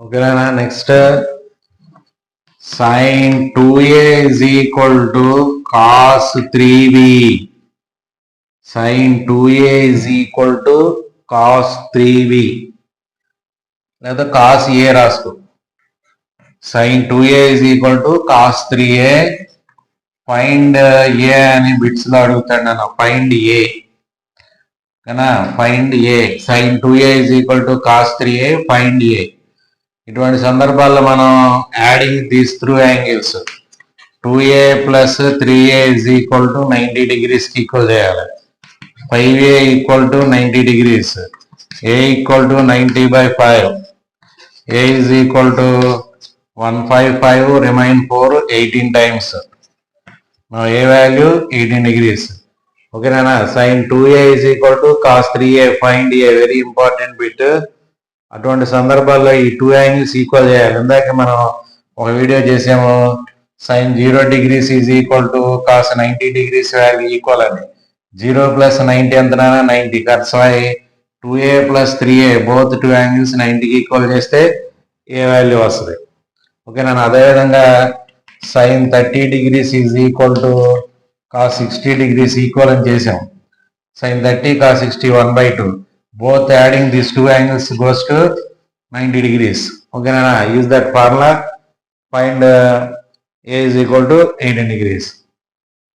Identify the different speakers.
Speaker 1: ఓకేనా. Next sin 2a is equal to cos 3b. sin 2a is equal to cos 3b లేదా cos a రాసుకో. sin 2a is equal to cos 3a. Find a అని bits లో అడుగుతాడు నన్ను. Find a కదా, find a. sin 2a is equal to cos 3a, find a. ఇటువంటి సందర్భాల్లో మనం adding these through angles 2a plus 3a is equal to 90 degrees కి equal చేయాలి. 5a equal to 90 degrees, a equal to 90/5, a is equal to 155, remain 4, 18 times. Now a value 18 degrees. ఓకేనా. sin 2a is equal to cos 3a, find a, very important bit. అటువంటి సందర్భాల్లో ఈ 2 angles equal చేయాలి. ఇందాక మనం ఒక video చేసాము, sin 0 degrees is equal to cos 90 degrees value equal అని. 0 ప్లస్ 90 ఎంతనా 90. That's why 2a plus 3a both 2 angles 90కి ఈక్వల్ చేస్తే ఏ వాల్యూ వస్తుంది. ఓకేనా. అదేవిధంగా sin 30 degrees is equal to cos 60 degrees equal అని చేసాం. sin 30 cos 60 1/2. Both adding these two angles goes to 90 degrees. Okay, use that formula. Find a is equal to 18 degrees.